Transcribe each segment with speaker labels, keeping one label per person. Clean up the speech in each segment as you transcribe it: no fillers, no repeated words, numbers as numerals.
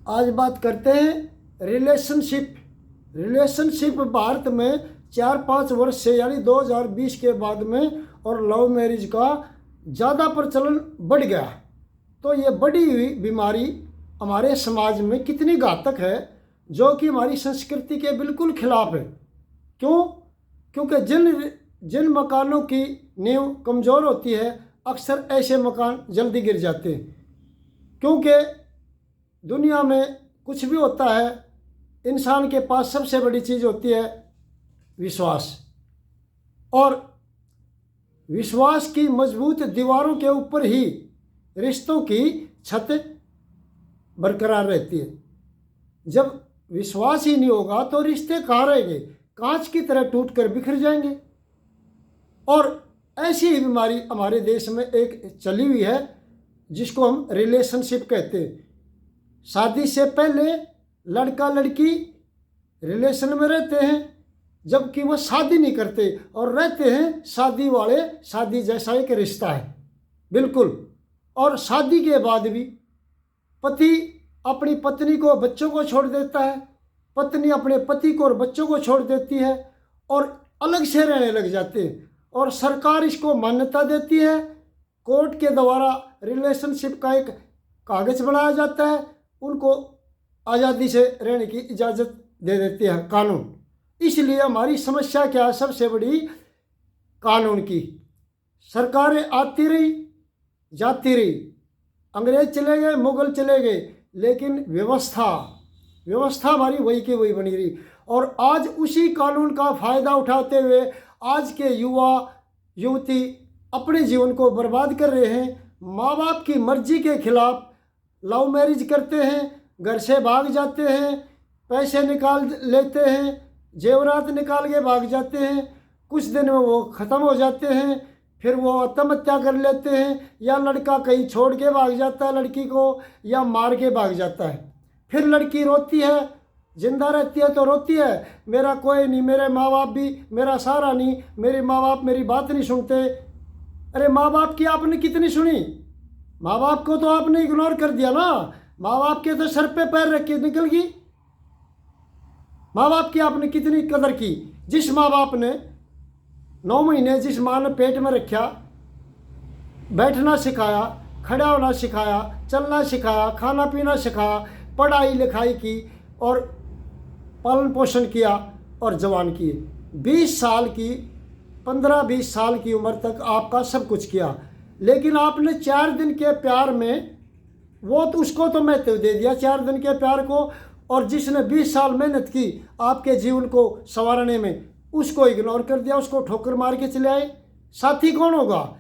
Speaker 1: आज बात करते हैं रिलेशनशिप भारत में 4-5 वर्ष से यानी 2020 के बाद में और लव मैरिज का ज़्यादा प्रचलन बढ़ गया। तो ये बढ़ी हुई बीमारी हमारे समाज में कितनी घातक है, जो कि हमारी संस्कृति के बिल्कुल खिलाफ है। क्यों? क्योंकि जिन मकानों की नींव कमज़ोर होती है, अक्सर ऐसे मकान जल्दी गिर जाते हैं। क्योंकि दुनिया में कुछ भी होता है, इंसान के पास सबसे बड़ी चीज़ होती है विश्वास, और विश्वास की मजबूत दीवारों के ऊपर ही रिश्तों की छत बरकरार रहती है। जब विश्वास ही नहीं होगा तो रिश्ते कहाँ रहेंगे? कांच की तरह टूटकर बिखर जाएंगे। और ऐसी ही बीमारी हमारे देश में एक चली हुई है, जिसको हम रिलेशनशिप कहते हैं। शादी से पहले लड़का लड़की रिलेशन में रहते हैं, जबकि वो शादी नहीं करते और रहते हैं शादी जैसा एक रिश्ता है बिल्कुल। और शादी के बाद भी पति अपनी पत्नी को, बच्चों को छोड़ देता है, पत्नी अपने पति को और बच्चों को छोड़ देती है और अलग से रहने लग जाते हैं। और सरकार इसको मान्यता देती है, कोर्ट के द्वारा रिलेशनशिप का एक कागज बनाया जाता है, उनको आज़ादी से रहने की इजाज़त दे देती है कानून। इसलिए हमारी समस्या क्या है? सबसे बड़ी कानून की। सरकारें आती रही जाती रही, अंग्रेज चले गए, मुगल चले गए, लेकिन व्यवस्था हमारी वही की वही बनी रही। और आज उसी कानून का फ़ायदा उठाते हुए आज के युवा युवती अपने जीवन को बर्बाद कर रहे हैं। माँ बाप की मर्जी के खिलाफ लव मैरिज करते हैं, घर से भाग जाते हैं, पैसे निकाल लेते हैं, जेवरात निकाल के भाग जाते हैं, कुछ दिन में वो ख़त्म हो जाते हैं, फिर वो आत्महत्या कर लेते हैं, या लड़का कहीं छोड़ के भाग जाता है लड़की को, या मार के भाग जाता है। फिर लड़की रोती है, जिंदा रहती है तो रोती है, मेरा कोई नहीं, मेरे माँ बाप भी मेरा सहारा नहीं, मेरे माँ बाप मेरी बात नहीं सुनते। अरे माँ बाप की आपने कितनी सुनी? माँ बाप को तो आपने इग्नोर कर दिया ना। माँ बाप के तो सर पे पैर रख के निकल गई। माँ बाप की आपने कितनी कदर की? जिस माँ बाप ने 9 महीने जिस माँ ने पेट में रखा, बैठना सिखाया, खड़ा होना सिखाया, चलना सिखाया, खाना पीना सिखाया, पढ़ाई लिखाई की और पालन पोषण किया और जवान किए, 20 साल की 15-20 साल की उम्र तक आपका सब कुछ किया, लेकिन आपने 4 दिन के प्यार में वो तो उसको तो महत्व दे दिया 4 दिन के प्यार को, और जिसने 20 साल मेहनत की आपके जीवन को संवारने में, उसको इग्नोर कर दिया, उसको ठोकर मार के चले आए। साथी कौन होगा?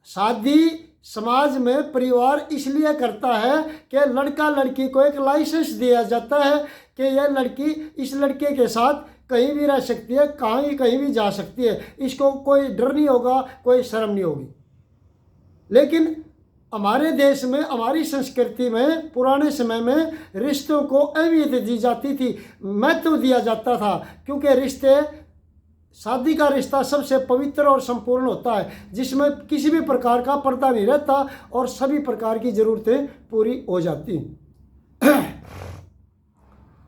Speaker 1: शादी समाज में परिवार इसलिए करता है कि लड़का लड़की को एक लाइसेंस दिया जाता है कि यह लड़की इस लड़के के साथ कहीं भी रह सकती है, कहीं भी जा सकती है, इसको कोई डर नहीं होगा, कोई शर्म नहीं होगी। लेकिन हमारे देश में, हमारी संस्कृति में पुराने समय में रिश्तों को अहमियत दी जाती थी, महत्व दिया जाता था, क्योंकि शादी का रिश्ता सबसे पवित्र और संपूर्ण होता है, जिसमें किसी भी प्रकार का पर्दा नहीं रहता और सभी प्रकार की ज़रूरतें पूरी हो जाती।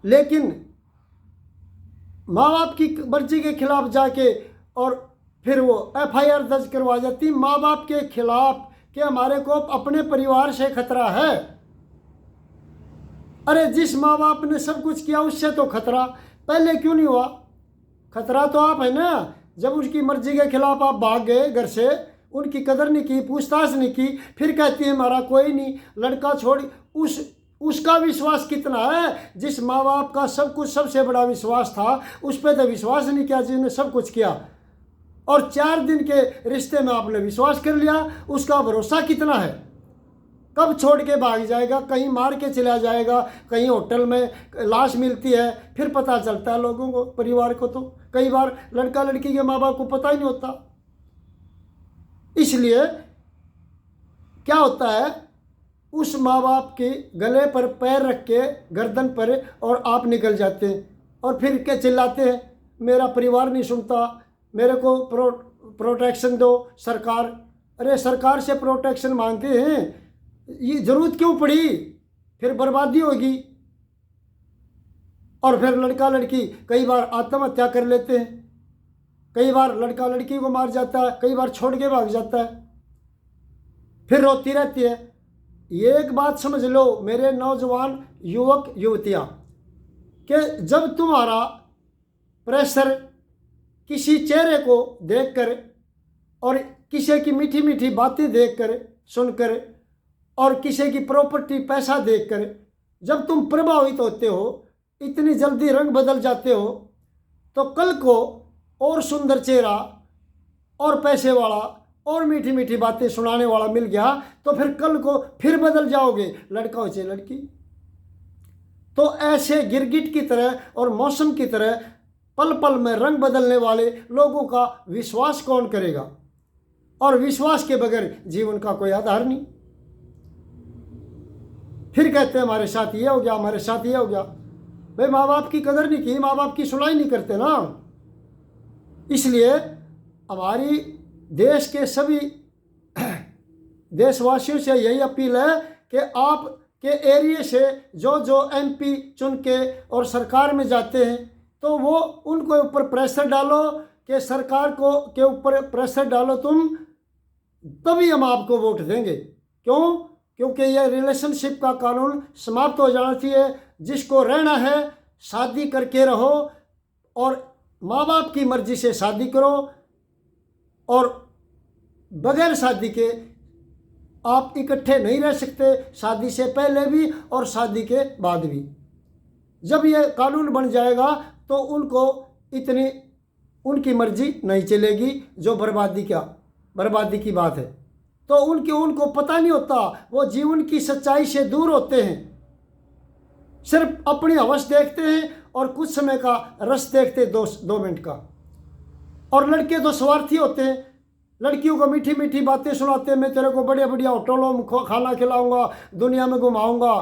Speaker 1: लेकिन माँ बाप की मर्जी के खिलाफ जाके और फिर वो FIR दर्ज करवा जाती माँ बाप के खिलाफ कि हमारे को अपने परिवार से खतरा है। अरे जिस माँ बाप ने सब कुछ किया उससे तो खतरा पहले क्यों नहीं हुआ? खतरा तो आप है ना, जब उसकी मर्जी के खिलाफ आप भाग गए घर से, उनकी कदर नहीं की, पूछताछ नहीं की, फिर कहती है हमारा कोई नहीं, लड़का छोड़। उसका विश्वास कितना है? जिस माँ बाप का सब कुछ सबसे बड़ा विश्वास था, उस पर तो विश्वास नहीं किया जिसने सब कुछ किया, और 4 दिन के रिश्ते में आपने विश्वास कर लिया। उसका भरोसा कितना है? कब छोड़ के भाग जाएगा, कहीं मार के चला जाएगा, कहीं होटल में लाश मिलती है, फिर पता चलता है लोगों को, परिवार को। तो कई बार लड़का लड़की के माँ बाप को पता ही नहीं होता। इसलिए क्या होता है, उस माँ बाप के गले पर पैर रख के गर्दन पर और आप निकल जाते हैं, और फिर क्या चिल्लाते हैं, मेरा परिवार नहीं सुनता, मेरे को प्रोटेक्शन दो सरकार। अरे सरकार से प्रोटेक्शन मांगते हैं, ये ज़रूरत क्यों पड़ी? फिर बर्बादी होगी। और फिर लड़का लड़की कई बार आत्महत्या कर लेते हैं, कई बार लड़का लड़की को मार जाता है, कई बार छोड़ के भाग जाता है, फिर रोती रहती है। ये एक बात समझ लो मेरे नौजवान युवक युवतियाँ, कि जब तुम्हारा प्रेशर किसी चेहरे को देखकर और किसी की मीठी मीठी बातें देखकर सुनकर और किसी की प्रॉपर्टी पैसा देखकर जब तुम प्रभावित होते हो, इतनी जल्दी रंग बदल जाते हो, तो कल को और सुंदर चेहरा और पैसे वाला और मीठी मीठी बातें सुनाने वाला मिल गया तो फिर कल को फिर बदल जाओगे, लड़का हो चाहे लड़की। तो ऐसे गिरगिट की तरह और मौसम की तरह पल पल में रंग बदलने वाले लोगों का विश्वास कौन करेगा? और विश्वास के बगैर जीवन का कोई आधार नहीं। फिर कहते हैं हमारे साथ ये हो गया, हमारे साथ ये हो गया। भाई माँ बाप की कदर नहीं की, माँ बाप की सुनाई नहीं करते ना। इसलिए हमारी देश के सभी देशवासियों से यही अपील है कि आप के एरिया से जो जो एमपी चुन के और सरकार में जाते हैं तो वो उनको ऊपर प्रेशर डालो कि सरकार को के ऊपर प्रेशर डालो तुम, तभी हम आपको वोट देंगे। क्यों? क्योंकि यह रिलेशनशिप का कानून समाप्त हो जाना चाहिए। जिसको रहना है शादी करके रहो और माँ बाप की मर्जी से शादी करो, और बगैर शादी के आप इकट्ठे नहीं रह सकते, शादी से पहले भी और शादी के बाद भी। जब यह कानून बन जाएगा तो उनको इतनी उनकी मर्जी नहीं चलेगी, जो बर्बादी की बात है। तो उनको पता नहीं होता, वो जीवन की सच्चाई से दूर होते हैं, सिर्फ अपनी हवस देखते हैं और कुछ समय का रस देखते 2 मिनट का। और लड़के तो स्वार्थी होते हैं, लड़कियों को मीठी मीठी बातें सुनाते हैं, मैं तेरे को बढ़िया बढ़िया होटलों में खाना खिलाऊंगा, दुनिया में घुमाऊंगा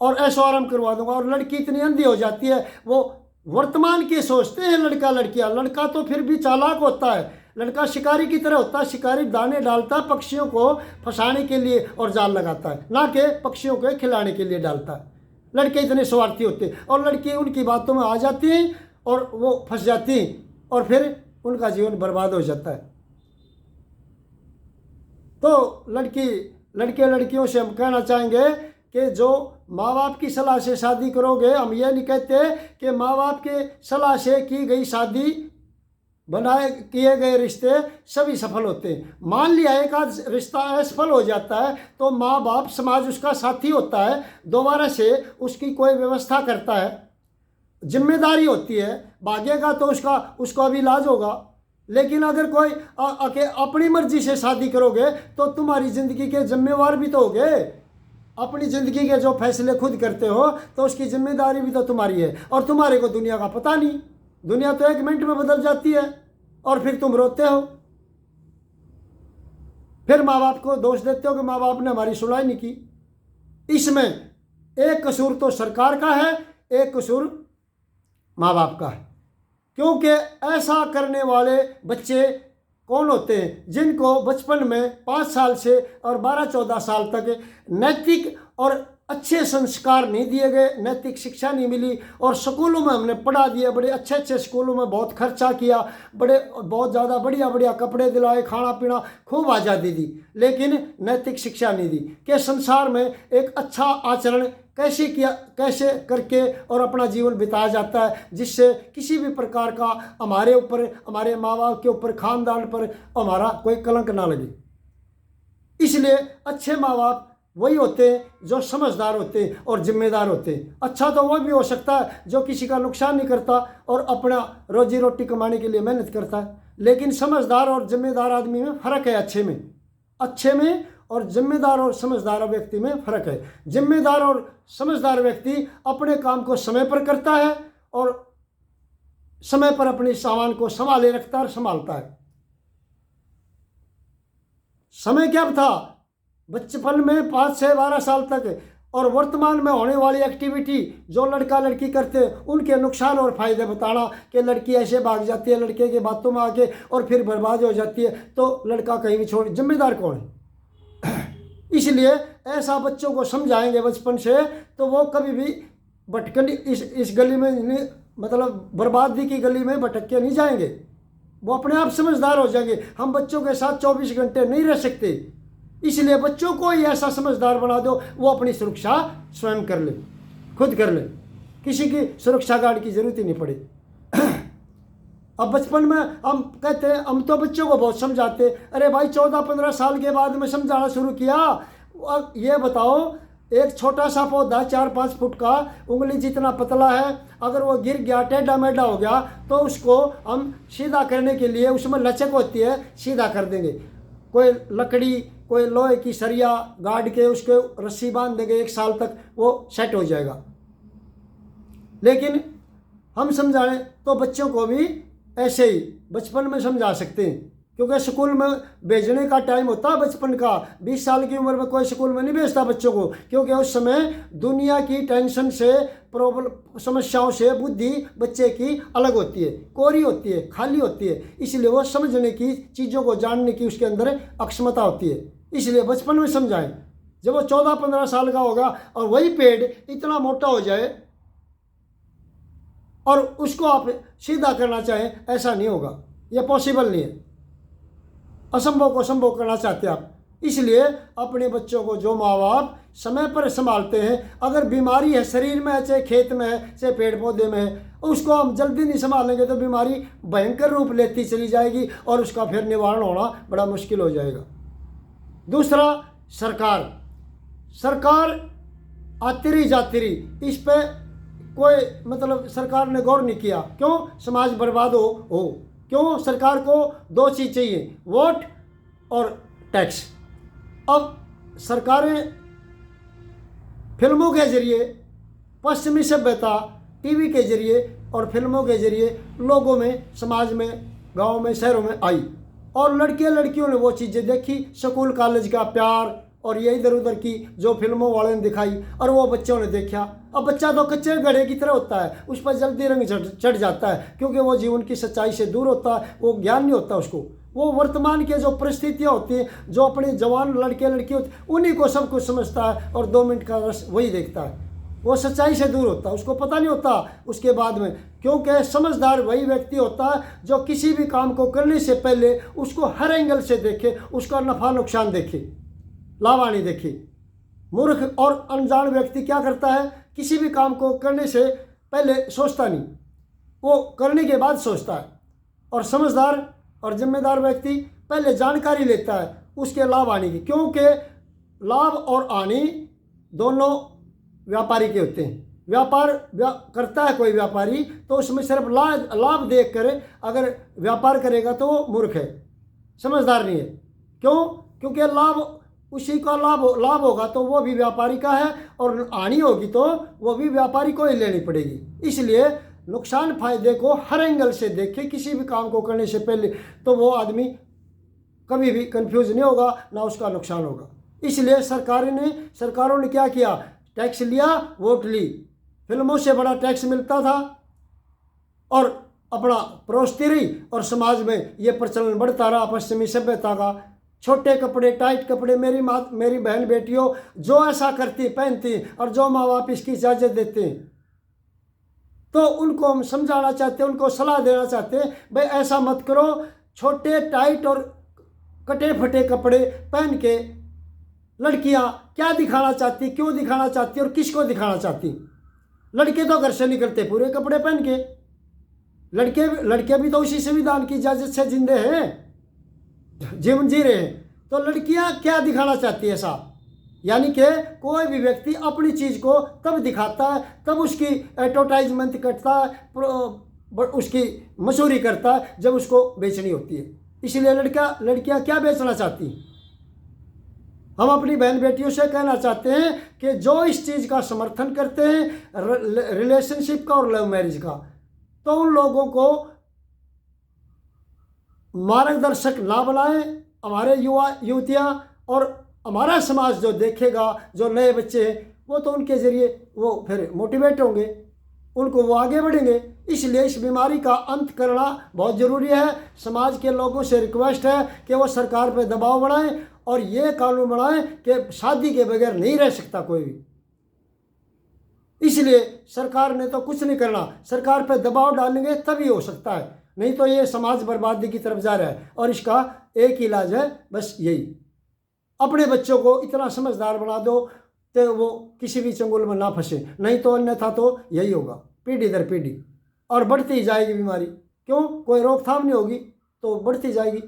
Speaker 1: और ऐशो आराम करवा दूंगा। और लड़की इतनी अंधी हो जाती है, वो वर्तमान के सोचते हैं लड़का लड़कियां। लड़का तो फिर भी चालाक होता है, लड़का शिकारी की तरह होता है। शिकारी दाने डालता है पक्षियों को फंसाने के लिए और जाल लगाता है, ना कि पक्षियों को खिलाने के लिए डालता है। लड़के इतने स्वार्थी होते हैं और लड़की उनकी बातों में आ जाती हैं और वो फंस जाती हैं और फिर उनका जीवन बर्बाद हो जाता है। तो लड़के लड़कियों से हम कहना चाहेंगे कि जो माँ बाप की सलाह से शादी करोगे, हम ये नहीं कहते कि माँ बाप के सलाह से की गई शादी किए गए रिश्ते सभी सफल होते हैं। मान लिया एक आध रिश्ता असफल हो जाता है तो माँ बाप समाज उसका साथी होता है, दोबारा से उसकी कोई व्यवस्था करता है, जिम्मेदारी होती है। भागेगा तो उसका भी इलाज होगा। लेकिन अगर कोई अपनी मर्जी से शादी करोगे तो तुम्हारी ज़िंदगी के जिम्मेवार भी तो होगे। अपनी ज़िंदगी के जो फैसले खुद करते हो तो उसकी जिम्मेदारी भी तो तुम्हारी है। और तुम्हारे को दुनिया का पता नहीं, दुनिया तो 1 मिनट में बदल जाती है और फिर तुम रोते हो, फिर माँ बाप को दोष देते हो कि माँ बाप ने हमारी सुनाई नहीं की। इसमें एक कसूर तो सरकार का है, एक कसूर माँ बाप का है। क्योंकि ऐसा करने वाले बच्चे कौन होते हैं? जिनको बचपन में 5 साल से और 12-14 साल तक नैतिक और अच्छे संस्कार नहीं दिए गए, नैतिक शिक्षा नहीं मिली, और स्कूलों में हमने पढ़ा दिया, बड़े अच्छे अच्छे स्कूलों में बहुत खर्चा किया, बहुत ज़्यादा बढ़िया बढ़िया कपड़े दिलाए, खाना पीना खूब आज़ादी दी, लेकिन नैतिक शिक्षा नहीं दी कि संसार में एक अच्छा आचरण कैसे करके और अपना जीवन बिताया जाता है, जिससे किसी भी प्रकार का हमारे ऊपर, हमारे माँ बाप के ऊपर, खानदान पर हमारा कोई कलंक ना लगे। इसलिए अच्छे माँ बाप वही होते हैं जो समझदार होते हैं और जिम्मेदार होते हैं। अच्छा तो वो भी हो सकता है जो किसी का नुकसान नहीं करता और अपना रोजी रोटी कमाने के लिए मेहनत करता है, लेकिन समझदार और जिम्मेदार आदमी में फ़र्क है। अच्छे में और जिम्मेदार और समझदार व्यक्ति में फ़र्क है। जिम्मेदार और समझदार व्यक्ति अपने काम को समय पर करता है और समय पर अपने सामान को संभाले रखता है और संभालता है। समय क्या था बचपन में 5 से 12 साल तक, और वर्तमान में होने वाली एक्टिविटी जो लड़का लड़की करते हैं उनके नुकसान और फायदे बताना कि लड़की ऐसे भाग जाती है लड़के की बातों में आके और फिर बर्बाद हो जाती है, तो लड़का कहीं भी छोड़, जिम्मेदार कौन है? इसलिए ऐसा बच्चों को समझाएंगे बचपन से तो वो कभी भी भटकने इस गली में नहीं, मतलब बर्बादी की गली में भटक के नहीं जाएंगे, वो अपने आप समझदार हो जाएंगे। हम बच्चों के साथ 24 घंटे नहीं रह सकते, इसलिए बच्चों को ही ऐसा समझदार बना दो, वो अपनी सुरक्षा स्वयं कर ले, खुद कर ले, किसी की सुरक्षा गार्ड की जरूरत ही नहीं पड़े। अब बचपन में हम कहते हैं, हम तो बच्चों को बहुत समझाते, अरे भाई 14-15 साल के बाद में समझाना शुरू किया। अब ये बताओ, एक छोटा सा पौधा 4-5 फुट का, उंगली जितना पतला है, अगर वो गिर गया, टेढ़ा मेढ़ा हो गया, तो उसको हम सीधा करने के लिए, उसमें लचक होती है, सीधा कर देंगे। कोई लकड़ी, कोई लोहे की सरिया गाड़ के उसके रस्सी बांध देंगे, 1 साल तक वो सेट हो जाएगा। लेकिन हम समझाएं तो बच्चों को भी ऐसे ही बचपन में समझा सकते हैं, क्योंकि स्कूल में भेजने का टाइम होता है बचपन का। 20 साल की उम्र में कोई स्कूल में नहीं भेजता बच्चों को, क्योंकि उस समय दुनिया की टेंशन से, प्रॉब्लम, समस्याओं से बुद्धि बच्चे की अलग होती है, कोरी होती है, खाली होती है। इसलिए वो समझने की, चीज़ों को जानने की उसके अंदर अक्षमता होती है। इसलिए बचपन में समझाएं। जब वो 14-15 साल का होगा और वही पेड़ इतना मोटा हो जाए और उसको आप सीधा करना चाहें, ऐसा नहीं होगा, यह पॉसिबल नहीं है। असंभव को संभव करना चाहते हैं आप। इसलिए अपने बच्चों को जो माँ बाप समय पर संभालते हैं, अगर बीमारी है शरीर में है, चाहे खेत में है, चाहे पेड़ पौधे में है, उसको हम जल्दी नहीं संभालेंगे तो बीमारी भयंकर रूप लेती चली जाएगी और उसका फिर निवारण होना बड़ा मुश्किल हो जाएगा। दूसरा, सरकार आती रही जाती रही, इस पे कोई मतलब सरकार ने गौर नहीं किया। क्यों? समाज बर्बाद हो। क्यों? सरकार को 2 चीज़ चाहिए, वोट और टैक्स। अब सरकारें फिल्मों के जरिए, पश्चिमी सभ्यता, टीवी के जरिए और फिल्मों के जरिए लोगों में, समाज में, गांव में, शहरों में आई, और लड़के लड़कियों ने वो चीज़ें देखी, स्कूल कॉलेज का प्यार और ये इधर उधर की जो फिल्मों वाले ने दिखाई, और वो बच्चों ने देखा। अब बच्चा तो कच्चे घड़े की तरह होता है, उस पर जल्दी रंग चढ़ जाता है, क्योंकि वो जीवन की सच्चाई से दूर होता है, वो ज्ञान नहीं होता उसको। वो वर्तमान के जो परिस्थितियाँ होती हैं, जो अपने जवान लड़के लड़की होते, उन्हीं को सब कुछ समझता है और 2 मिनट का रस वही देखता है। वो सच्चाई से दूर होता है, उसको पता नहीं होता उसके बाद में। क्योंकि समझदार वही व्यक्ति होता है जो किसी भी काम को करने से पहले उसको हर एंगल से देखे, उसका नफा नुकसान देखे, लाभानी देखे। मूर्ख और अनजान व्यक्ति क्या करता है, किसी भी काम को करने से पहले सोचता नहीं, वो करने के बाद सोचता है। और समझदार और जिम्मेदार व्यक्ति पहले जानकारी लेता है उसके लाभ हानि की, क्योंकि लाभ और हानि दोनों व्यापारी के होते हैं। व्यापार करता है कोई व्यापारी तो उसमें सिर्फ लाभ देख कर अगर व्यापार करेगा तो वो मूर्ख है, समझदार नहीं है। क्यों? क्योंकि लाभ उसी का लाभ होगा तो वो भी व्यापारी का है, और हानि होगी तो वो भी व्यापारी को ही लेनी पड़ेगी। इसलिए नुकसान फायदे को हर एंगल से देखे किसी भी काम को करने से पहले, तो वो आदमी कभी भी कंफ्यूज नहीं होगा, ना उसका नुकसान होगा। इसलिए सरकारों ने क्या किया, टैक्स लिया, वोट ली, फिल्मों से बड़ा टैक्स मिलता था और अपना परोसती रही, और समाज में ये प्रचलन बढ़ता रहा पश्चिमी सभ्यता का। छोटे कपड़े, टाइट कपड़े, मेरी बहन बेटियों जो ऐसा करती पहनती, और जो माँ बाप इसकी इजाज़त देते हैं, तो उनको हम समझाना चाहते हैं, उनको सलाह देना चाहते हैं, भाई ऐसा मत करो। छोटे टाइट और कटे फटे कपड़े पहन के लड़कियां क्या दिखाना चाहती, क्यों दिखाना चाहती और किसको दिखाना चाहती? लड़के तो घर से निकलते पूरे कपड़े पहन के, लड़के भी तो उसी संविधान की इजाज़त से जिंदे हैं, जीवन जी रहे हैं। तो लड़कियां क्या दिखाना चाहती है ऐसा? यानी कि कोई भी व्यक्ति अपनी चीज़ को तब दिखाता है, तब उसकी एडवर्टाइजमेंट करता है, उसकी मशहूरी करता है जब उसको बेचनी होती है। इसलिए लड़कियां क्या बेचना चाहती? हम अपनी बहन बेटियों से कहना चाहते हैं कि जो इस चीज़ का समर्थन करते हैं, रिलेशनशिप का और लव मैरिज का, तो उन लोगों को मार्गदर्शक ना बनाएं। हमारे युवतियाँ और हमारा समाज जो देखेगा, जो नए बच्चे हैं, वो तो उनके ज़रिए वो फिर मोटिवेट होंगे, उनको वो आगे बढ़ेंगे। इसलिए इस बीमारी का अंत करना बहुत ज़रूरी है। समाज के लोगों से रिक्वेस्ट है कि वो सरकार पर दबाव बनाएं और ये कानून बनाएं कि शादी के बगैर नहीं रह सकता कोई भी। इसलिए सरकार ने तो कुछ नहीं करना, सरकार पर दबाव डालेंगे तभी हो सकता है, नहीं तो ये समाज बर्बादी की तरफ जा रहा है। और इसका एक इलाज है, बस यही, अपने बच्चों को इतना समझदार बना दो तो वो किसी भी चंगुल में ना फंसे, नहीं तो अन्यथा तो यही होगा पीढ़ी दर पीढ़ी, और बढ़ती ही जाएगी बीमारी। क्यों? कोई रोकथाम नहीं होगी तो बढ़ती जाएगी।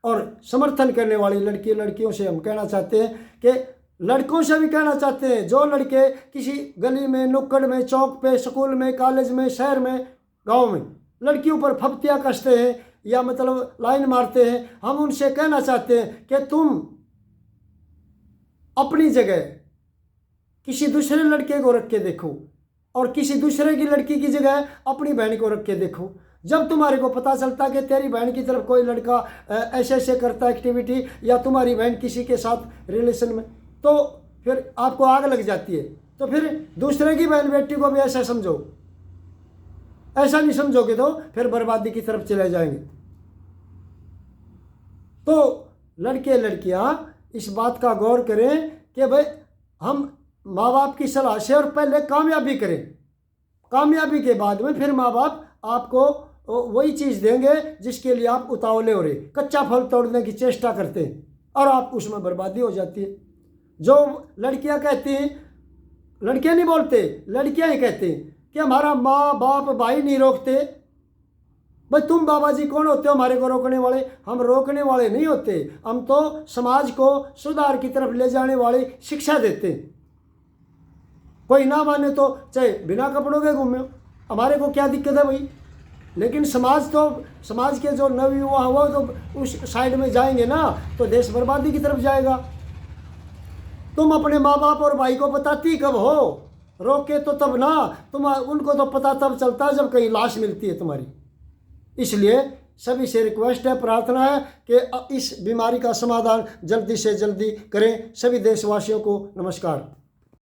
Speaker 1: और समर्थन करने वाली लड़कियों से हम कहना चाहते हैं कि लड़कों से भी कहना चाहते हैं, जो लड़के किसी गली में, नुक्कड़ में, चौक पे, स्कूल में, कॉलेज में, शहर में, गांव में लड़कियों पर फप्तियाँ कसते हैं या मतलब लाइन मारते हैं, हम उनसे कहना चाहते हैं कि तुम अपनी जगह किसी दूसरे लड़के को रख के देखो और किसी दूसरे की लड़की की जगह अपनी बहन को रख के देखो। जब तुम्हारे को पता चलता कि तेरी बहन की तरफ कोई लड़का ऐसे ऐसे करता एक्टिविटी, या तुम्हारी बहन किसी के साथ रिलेशन में, तो फिर आपको आग लग जाती है। तो फिर दूसरे की बहन बेटी को भी ऐसा समझो, ऐसा नहीं समझोगे तो फिर बर्बादी की तरफ चले जाएंगे। तो लड़के लड़कियां इस बात का गौर करें कि भाई हम माँ बाप की सलाह से और पहले कामयाबी करें, कामयाबी के बाद में फिर माँ बाप आपको वही चीज़ देंगे जिसके लिए आप उतावले हो रहे, कच्चा फल तोड़ने की चेष्टा करते हैं और आप उसमें बर्बादी हो जाती है। जो लड़कियां कहती हैं, लड़कियां नहीं बोलते, लड़कियां ही कहती हैं कि हमारा माँ बाप भाई नहीं रोकते। भाई तुम बाबा जी कौन होते हो हमारे को रोकने वाले? हम रोकने वाले नहीं होते, हम तो समाज को सुधार की तरफ ले जाने वाली शिक्षा देते हैं। कोई ना माने तो चाहे बिना कपड़ों के घूमे, हमारे को क्या दिक्कत है भाई? लेकिन समाज के जो नवयुवा हुआ तो उस साइड में जाएंगे ना तो देश बर्बादी की तरफ जाएगा। तुम अपने माँ बाप और भाई को बताती कब हो? रोके तो तब ना, तुम उनको तो पता तब चलता है जब कहीं लाश मिलती है तुम्हारी। इसलिए सभी से रिक्वेस्ट है, प्रार्थना है कि इस बीमारी का समाधान जल्दी से जल्दी करें। सभी देशवासियों को नमस्कार।